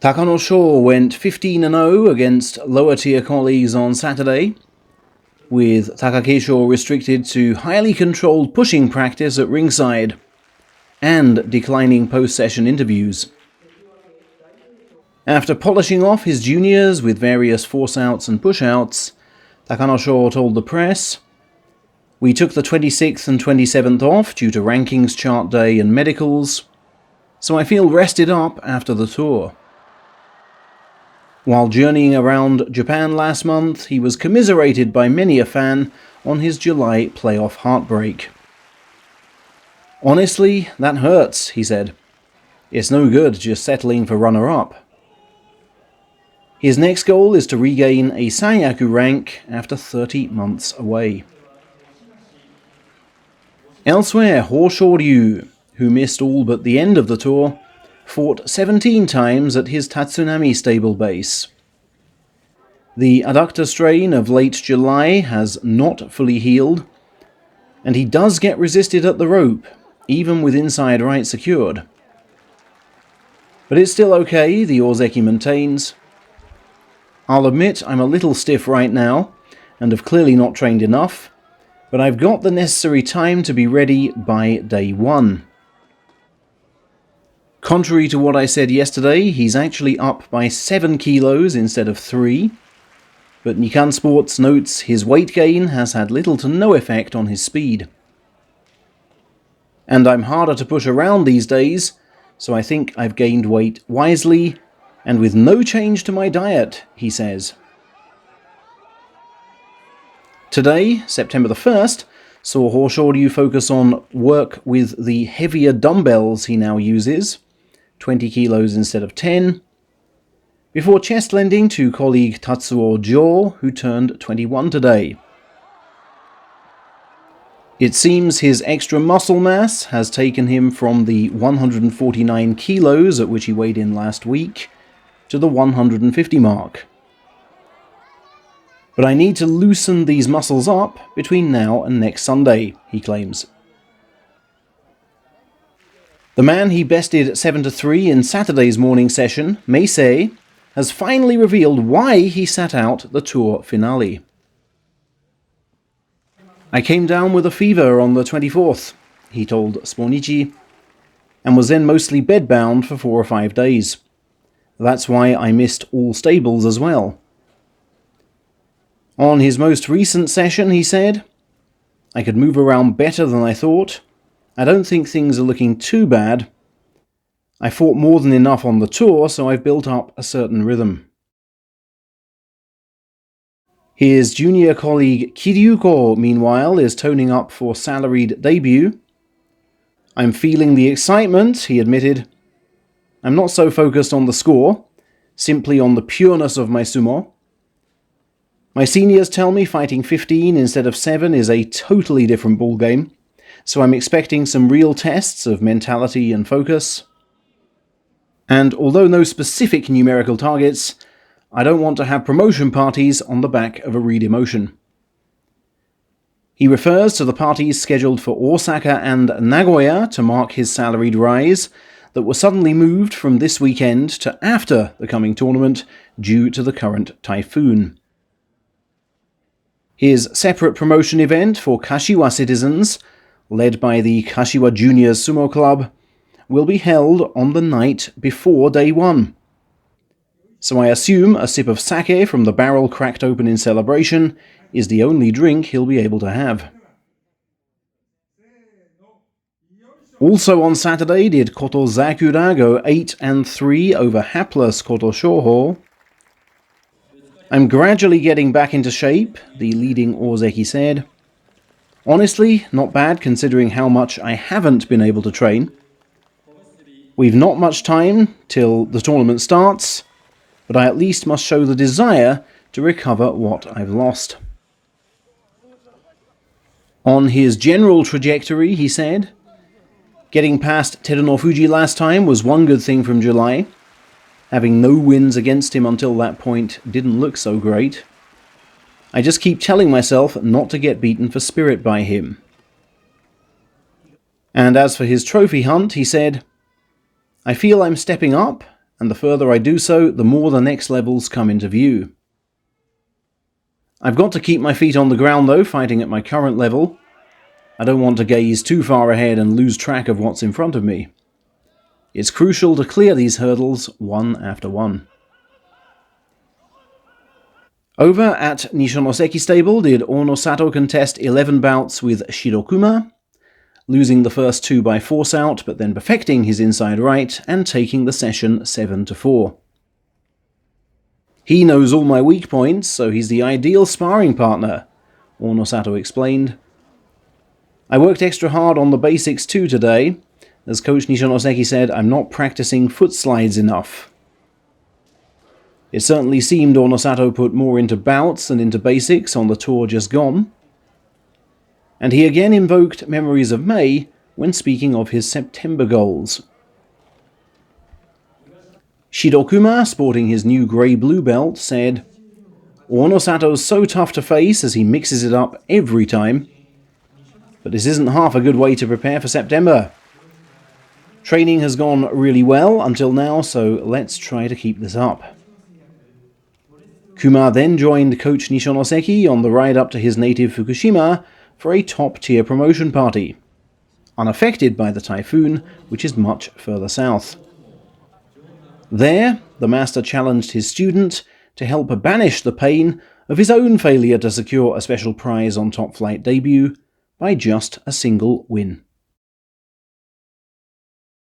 Takanosho went 15-0 against lower-tier colleagues on Saturday, with Takakeisho restricted to highly controlled pushing practice at ringside and declining post-session interviews. After polishing off his juniors with various force-outs and push-outs, Takanosho told the press, "We took the 26th and 27th off due to rankings chart day and medicals, so I feel rested up after the tour." While journeying around Japan last month, he was commiserated by many a fan on his July playoff heartbreak. "Honestly, that hurts," he said. "It's no good just settling for runner-up." His next goal is to regain a Sanyaku rank after 30 months away. Elsewhere, Hoshoryu, who missed all but the end of the tour, fought 17 times at his Tatsunami stable base. The adductor strain of late July has not fully healed, and he does get resisted at the rope, even with inside right secured. But it's still okay, the Ozeki maintains. "I'll admit I'm a little stiff right now, and have clearly not trained enough, but I've got the necessary time to be ready by day one." Contrary to what I said yesterday, he's actually up by 7 kilos instead of 3, but Nikan Sports notes his weight gain has had little to no effect on his speed. "And I'm harder to push around these days, so I think I've gained weight wisely, and with no change to my diet," he says. Today, September the 1st, saw Hoshoryu focus on work with the heavier dumbbells he now uses, 20 kilos instead of 10, before chest lending to colleague Tatsuo Jo, who turned 21 today. It seems his extra muscle mass has taken him from the 149 kilos at which he weighed in last week to the 150 mark. "But I need to loosen these muscles up between now and next Sunday," he claims. The man he bested 7-3 in Saturday's morning session, Meisei, has finally revealed why he sat out the tour finale. "I came down with a fever on the 24th, he told Spornichi, and was then mostly bedbound for 4 or 5 days. That's why I missed all stables as well." On his most recent session, he said, "I could move around better than I thought. I don't think things are looking too bad. I fought more than enough on the tour, so I've built up a certain rhythm." His junior colleague Kiryuuko, meanwhile, is toning up for salaried debut. "I'm feeling the excitement," he admitted. "I'm not so focused on the score, simply on the pureness of my sumo. My seniors tell me fighting 15 instead of 7 is a totally different ballgame, so I'm expecting some real tests of mentality and focus. And although no specific numerical targets, I don't want to have promotion parties on the back of a read emotion." He refers to the parties scheduled for Osaka and Nagoya to mark his salaried rise that were suddenly moved from this weekend to after the coming tournament due to the current typhoon. His separate promotion event for Kashiwa citizens, led by the Kashiwa Juniors Sumo Club, will be held on the night before day one. So I assume a sip of sake from the barrel cracked open in celebration is the only drink he'll be able to have. Also on Saturday did Kotozakura go 8-3 over hapless Kotoshoho. "I'm gradually getting back into shape," the leading Ozeki said. "Honestly, not bad considering how much I haven't been able to train. We've not much time till the tournament starts, but I at least must show the desire to recover what I've lost." On his general trajectory, he said, "Getting past Terunofuji last time was one good thing from July. Having no wins against him until that point didn't look so great. I just keep telling myself not to get beaten for spirit by him." And as for his trophy hunt, he said, "I feel I'm stepping up, and the further I do so, the more the next levels come into view. I've got to keep my feet on the ground though, fighting at my current level. I don't want to gaze too far ahead and lose track of what's in front of me. It's crucial to clear these hurdles one after one. Over at Nishonoseki Stable did Onosato contest 11 bouts with Shirokuma, losing the first 2 by force out, but then perfecting his inside right and taking the session 7-4. He knows all my weak points, so he's the ideal sparring partner, Onosato explained. I worked extra hard on the basics too today. As Coach Nishonoseki said, I'm not practicing foot slides enough. It certainly seemed Onosato put more into bouts than into basics on the tour just gone. And he again invoked memories of May when speaking of his September goals. Shirokuma, sporting his new grey-blue belt, said, Onosato's so tough to face as he mixes it up every time. But this isn't half a good way to prepare for September. Training has gone really well until now, so let's try to keep this up. Kuma then joined Coach Nishonoseki on the ride up to his native Fukushima for a top-tier promotion party, unaffected by the typhoon, which is much further south. There, the master challenged his student to help banish the pain of his own failure to secure a special prize on Top Flight debut by just a single win.